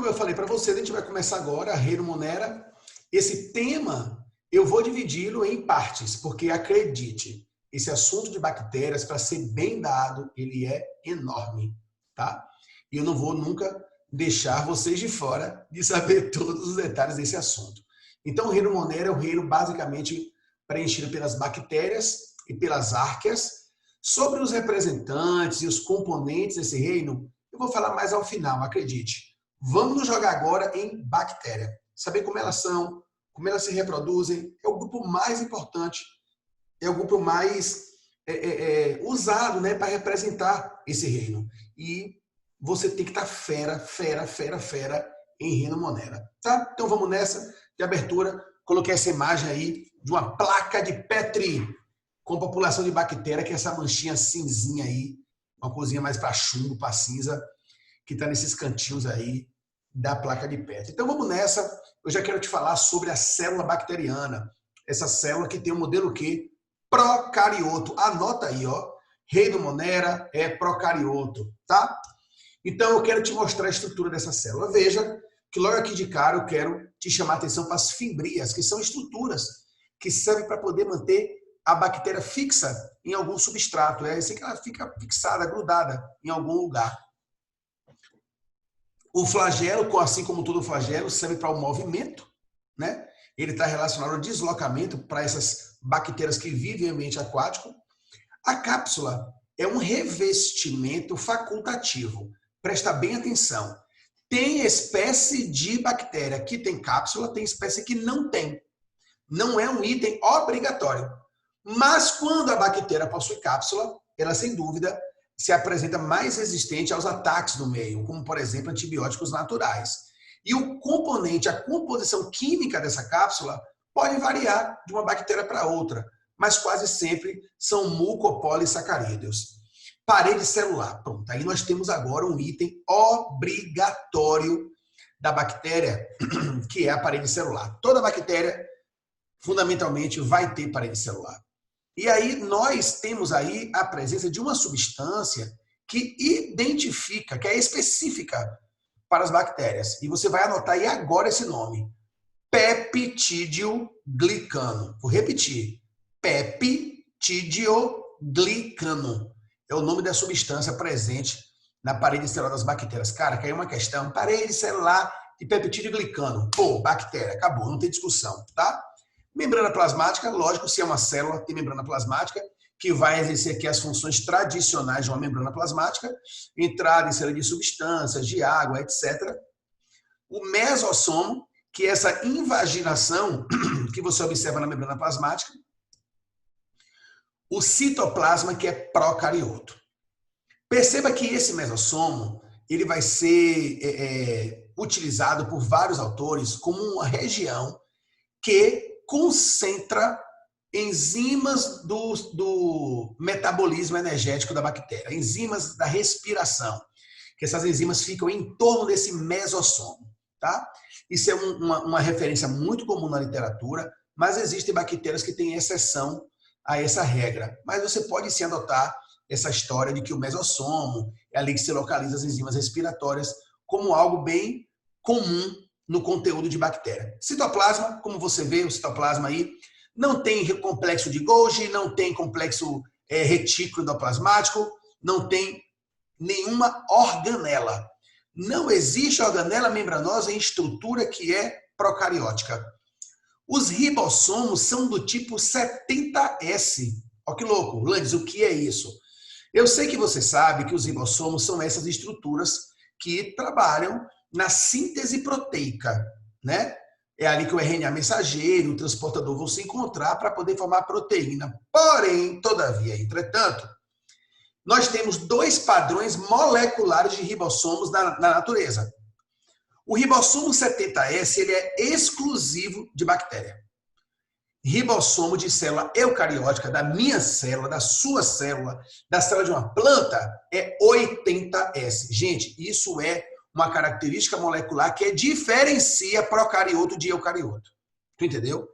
como eu falei para vocês, a gente vai começar agora a Reino Monera. Esse tema eu vou dividi-lo em partes, porque acredite, esse assunto de bactérias, para ser bem dado, ele é enorme, tá? E eu não vou nunca deixar vocês de fora de saber todos os detalhes desse assunto. Então, o Reino Monera é um reino basicamente preenchido pelas bactérias e pelas árqueas. Sobre os representantes e os componentes desse reino, eu vou falar mais ao final, acredite. Vamos nos jogar agora em bactéria. Saber como elas são, como elas se reproduzem. É o grupo mais importante, é o grupo mais usado, né, para representar esse reino. E você tem que estar fera em Reino Monera. Tá? Então vamos nessa de abertura. Coloquei essa imagem aí de uma placa de Petri com população de bactéria, que é essa manchinha cinzinha aí, uma coisinha mais para chumbo, para cinza, que está nesses cantinhos aí da placa de Petri. Então vamos nessa. Eu já quero te falar sobre a célula bacteriana. Essa célula que tem o modelo Q, procarioto. Anota aí, ó. Reino Monera é procarioto, tá? Então eu quero te mostrar a estrutura dessa célula. Veja que logo aqui de cara eu quero te chamar a atenção para as fimbrias, que são estruturas que servem para poder manter a bactéria fixa em algum substrato. É assim que ela fica fixada, grudada em algum lugar. O flagelo, assim como todo flagelo, serve para o movimento, né? Ele está relacionado ao deslocamento para essas bactérias que vivem em ambiente aquático. A cápsula é um revestimento facultativo. Presta bem atenção. Tem espécie de bactéria que tem cápsula, tem espécie que não tem. Não é um item obrigatório. Mas quando a bactéria possui cápsula, ela sem dúvida se apresenta mais resistente aos ataques do meio, como por exemplo antibióticos naturais. E o componente, a composição química dessa cápsula pode variar de uma bactéria para outra, mas quase sempre são mucopolissacarídeos. Parede celular. Pronto, aí nós temos agora um item obrigatório da bactéria, que é a parede celular. Toda bactéria, fundamentalmente, vai ter parede celular. E aí nós temos aí a presença de uma substância que identifica, que é específica para as bactérias. E você vai anotar aí agora esse nome. Peptidoglicano. Vou repetir. Peptidoglicano. É o nome da substância presente na parede celular das bactérias. Cara, caiu uma questão. Parede celular de peptidoglicano. Pô, bactéria. Acabou, não tem discussão, tá? Membrana plasmática, lógico, se é uma célula, tem membrana plasmática, que vai exercer aqui as funções tradicionais de uma membrana plasmática, entrada e saída de substâncias, de água, etc. O mesossomo, que é essa invaginação que você observa na membrana plasmática. O citoplasma, que é procarioto. Perceba que esse mesossomo ele vai ser utilizado por vários autores como uma região que concentra enzimas do metabolismo energético da bactéria, enzimas da respiração, que essas enzimas ficam em torno desse mesossomo, tá? Isso é uma referência muito comum na literatura, mas existem bactérias que têm exceção a essa regra. Mas você pode sim adotar essa história de que o mesossomo é ali que se localiza as enzimas respiratórias como algo bem comum no conteúdo de bactéria. Citoplasma, como você vê, o citoplasma aí, não tem complexo de Golgi, não tem complexo retículo endoplasmático, não tem nenhuma organela. Não existe organela membranosa em estrutura que é procariótica. Os ribossomos são do tipo 70S. Olha que louco, Landes, o que é isso? Eu sei que você sabe que os ribossomos são essas estruturas que trabalham na síntese proteica, né? É ali que o RNA mensageiro, o transportador vão se encontrar para poder formar proteína. Porém, todavia, entretanto, nós temos dois padrões moleculares de ribossomos na natureza. O ribossomo 70S ele é exclusivo de bactéria. Ribossomo de célula eucariótica, da minha célula, da sua célula, da célula de uma planta, é 80S. Gente, isso é uma característica molecular que diferencia procarioto de eucarioto. Tu entendeu?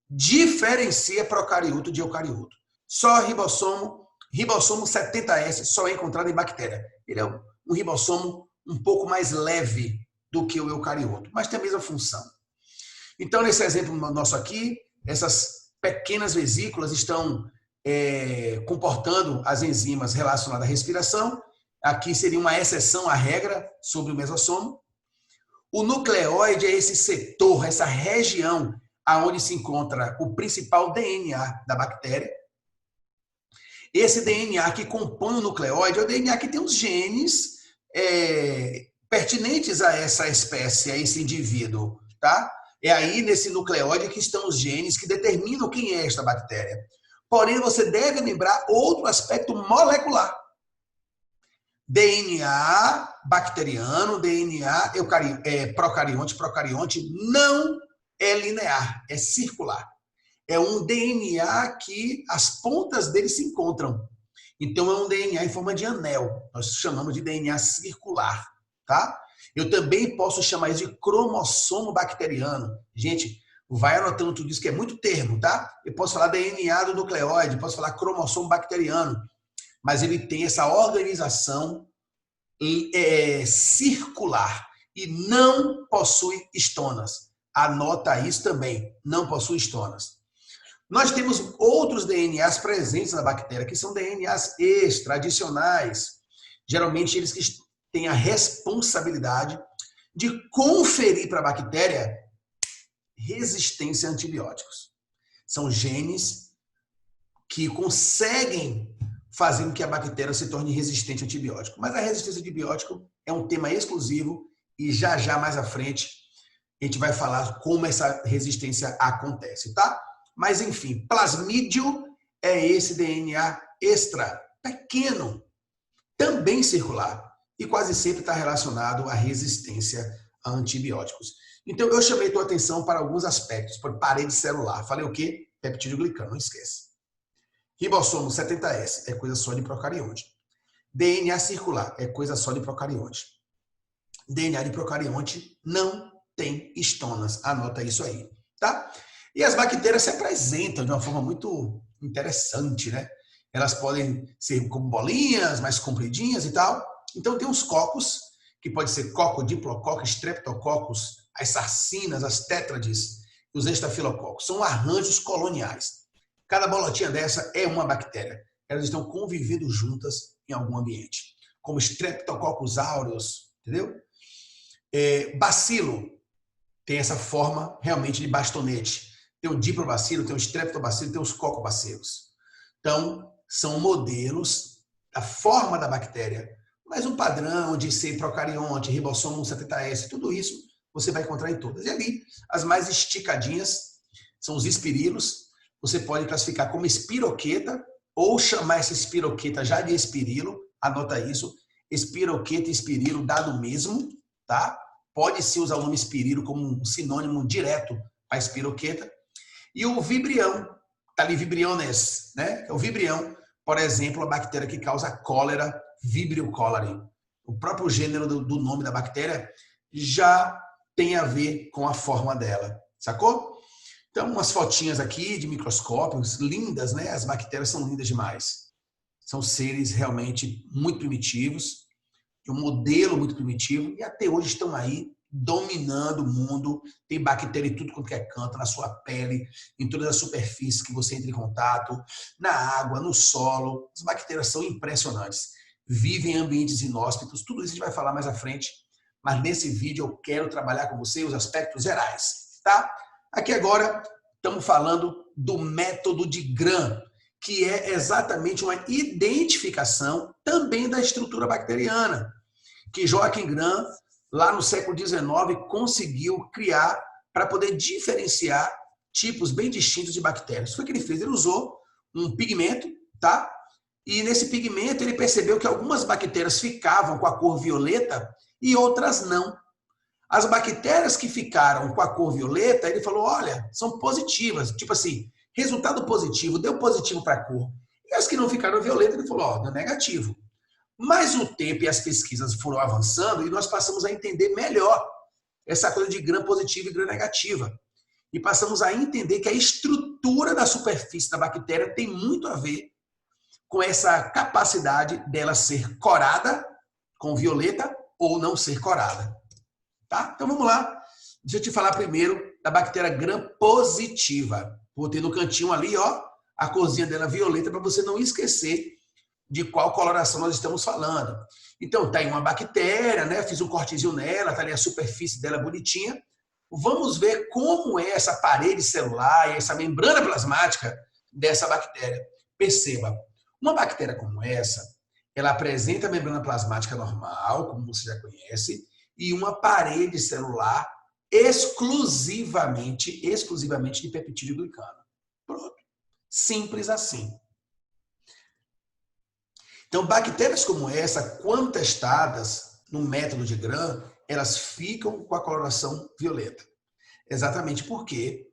Diferencia procarioto de eucarioto. Só ribossomo 70S só é encontrado em bactéria. Ele é um ribossomo um pouco mais leve, do que o eucarioto, mas tem a mesma função. Então, nesse exemplo nosso aqui, essas pequenas vesículas estão comportando as enzimas relacionadas à respiração. Aqui seria uma exceção à regra sobre o mesossomo. O nucleóide é esse setor, essa região aonde se encontra o principal DNA da bactéria. Esse DNA que compõe o nucleóide é o DNA que tem os genes pertinentes a essa espécie, a esse indivíduo, tá? É aí nesse nucleóide que estão os genes que determinam quem é esta bactéria. Porém, você deve lembrar outro aspecto molecular. DNA bacteriano, DNA procarionte não é linear, é circular. É um DNA que as pontas dele se encontram. Então, é um DNA em forma de anel. Nós chamamos de DNA circular, tá? Eu também posso chamar isso de cromossomo bacteriano. Gente, vai anotando tudo isso, que é muito termo, tá? Eu posso falar DNA do nucleóide, posso falar cromossomo bacteriano, mas ele tem essa organização circular e não possui estonas. Anota isso também, não possui estonas. Nós temos outros DNAs presentes na bactéria, que são DNAs extra-adicionais. Geralmente, eles que têm a responsabilidade de conferir para a bactéria resistência a antibióticos. São genes que conseguem fazer com que a bactéria se torne resistente a antibiótico. Mas a resistência a antibiótico é um tema exclusivo e já mais à frente a gente vai falar como essa resistência acontece, tá? Mas, enfim, plasmídio é esse DNA extra, pequeno, também circular, e quase sempre está relacionado à resistência a antibióticos. Então, eu chamei tua atenção para alguns aspectos, por parede celular. Falei o quê? Peptídeo-glicano, não esquece. Ribossomo 70S é coisa só de procarionte. DNA circular é coisa só de procarionte. DNA de procarionte não tem estonas. Anota isso aí, tá? E as bactérias se apresentam de uma forma muito interessante, né? Elas podem ser como bolinhas, mais compridinhas e tal. Então, tem os cocos, que pode ser coco, diplococo, streptococcus, as sarcinas, as tétrades, os estafilococos. São arranjos coloniais. Cada bolotinha dessa é uma bactéria. Elas estão convivendo juntas em algum ambiente. Como Streptococcus aureus, entendeu? Bacilo tem essa forma realmente de bastonete. Tem o diprobacilo, tem o streptobacilo, tem os cocobacilos. Então, são modelos da forma da bactéria. Mas um padrão de ser procarionte, ribossomo 70S, tudo isso você vai encontrar em todas. E ali, as mais esticadinhas são os espirilos. Você pode classificar como espiroqueta ou chamar essa espiroqueta já de espirilo. Anota isso. Espiroqueta e espirilo dado mesmo, tá? Pode se usar o nome espirilo como um sinônimo direto para espiroqueta. E o vibrião, tá ali vibriones, né? É o vibrião, por exemplo, a bactéria que causa cólera, Vibrio cholerae. O próprio gênero do nome da bactéria já tem a ver com a forma dela, sacou? Então, umas fotinhas aqui de microscópios, lindas, né? As bactérias são lindas demais. São seres realmente muito primitivos, de um modelo muito primitivo, e até hoje estão aí dominando o mundo. Tem bactéria em tudo quanto é canto, na sua pele, em todas as superfícies que você entra em contato, na água, no solo. As bactérias são impressionantes. Vivem em ambientes inóspitos, tudo isso a gente vai falar mais à frente, mas nesse vídeo eu quero trabalhar com você os aspectos gerais, tá? Aqui agora estamos falando do método de Gram, que é exatamente uma identificação também da estrutura bacteriana, que Joachim Gram, lá no século XIX, conseguiu criar para poder diferenciar tipos bem distintos de bactérias. Foi o que ele fez, ele usou um pigmento, tá? E nesse pigmento ele percebeu que algumas bactérias ficavam com a cor violeta e outras não. As bactérias que ficaram com a cor violeta, ele falou, olha, são positivas. Tipo assim, resultado positivo, deu positivo para a cor. E as que não ficaram violeta, ele falou, ó, deu negativo. Mas o tempo e as pesquisas foram avançando e nós passamos a entender melhor essa coisa de gram positiva e gram negativa. E passamos a entender que a estrutura da superfície da bactéria tem muito a ver com essa capacidade dela ser corada com violeta ou não ser corada. tá? Então vamos lá. Deixa eu te falar primeiro da bactéria gram-positiva. Botei no cantinho ali, ó, a corzinha dela violeta para você não esquecer de qual coloração nós estamos falando. Então, tá aí uma bactéria, né? Fiz um cortezinho nela, tá ali a superfície dela bonitinha. Vamos ver como é essa parede celular e essa membrana plasmática dessa bactéria. Perceba, uma bactéria como essa, ela apresenta a membrana plasmática normal, como você já conhece, e uma parede celular exclusivamente de peptídeo glicano. Pronto. Simples assim. Então, bactérias como essa, quando testadas no método de Gram, elas ficam com a coloração violeta. Exatamente porque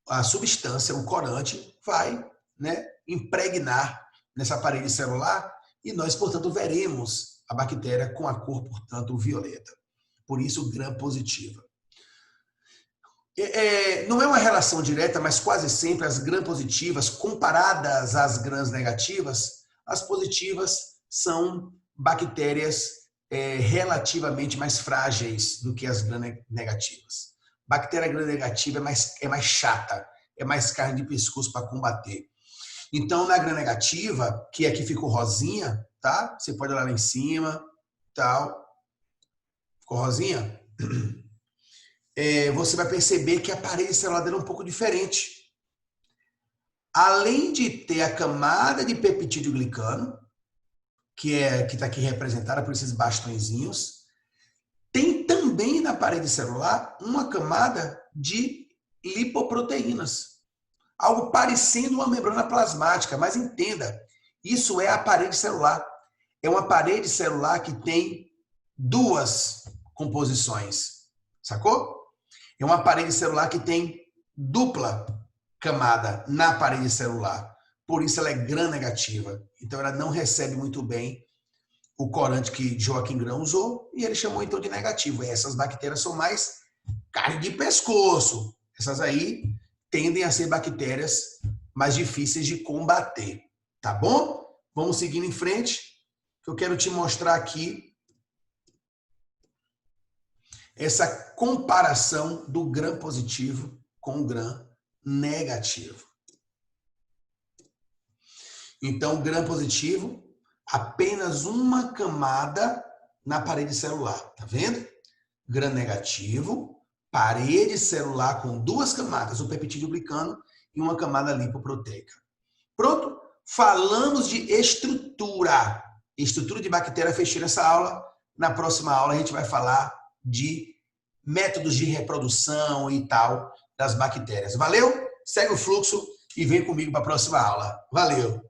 a substância, o corante, vai, né, impregnar nessa parede celular e nós, portanto, veremos a bactéria com a cor, portanto, violeta. Por isso, Gram positiva. Não é uma relação direta, mas quase sempre as Gram positivas, comparadas às Grams negativas, as positivas são bactérias relativamente mais frágeis do que as Gram negativas. Bactéria Gram negativa é mais chata, é mais carne de pescoço para combater. Então, na Gram negativa, que aqui ficou rosinha, tá? Você pode olhar lá em cima, tal. Ficou rosinha? Você vai perceber que a parede celular dela é um pouco diferente. Além de ter a camada de peptídeo glicano, que está aqui representada por esses bastõezinhos, tem também na parede celular uma camada de lipoproteínas. Algo parecendo uma membrana plasmática, mas entenda, isso é a parede celular. É uma parede celular que tem duas composições, sacou? É uma parede celular que tem dupla camada na parede celular. Por isso ela é gram-negativa. Então ela não recebe muito bem o corante que Joaquim Gram usou e ele chamou então de negativo. Essas bactérias são mais carne de pescoço. Essas aí tendem a ser bactérias mais difíceis de combater. Tá bom? Vamos seguindo em frente, que eu quero te mostrar aqui essa comparação do Gram positivo com o Gram negativo. Então, o Gram positivo, apenas uma camada na parede celular, tá vendo? Gram negativo, parede celular com duas camadas, o peptídeo glicano e uma camada lipoproteica. Pronto? Falamos de estrutura. Estrutura de bactéria, fechei nessa aula. Na próxima aula a gente vai falar de métodos de reprodução e tal das bactérias. Valeu? Segue o fluxo e vem comigo para a próxima aula. Valeu!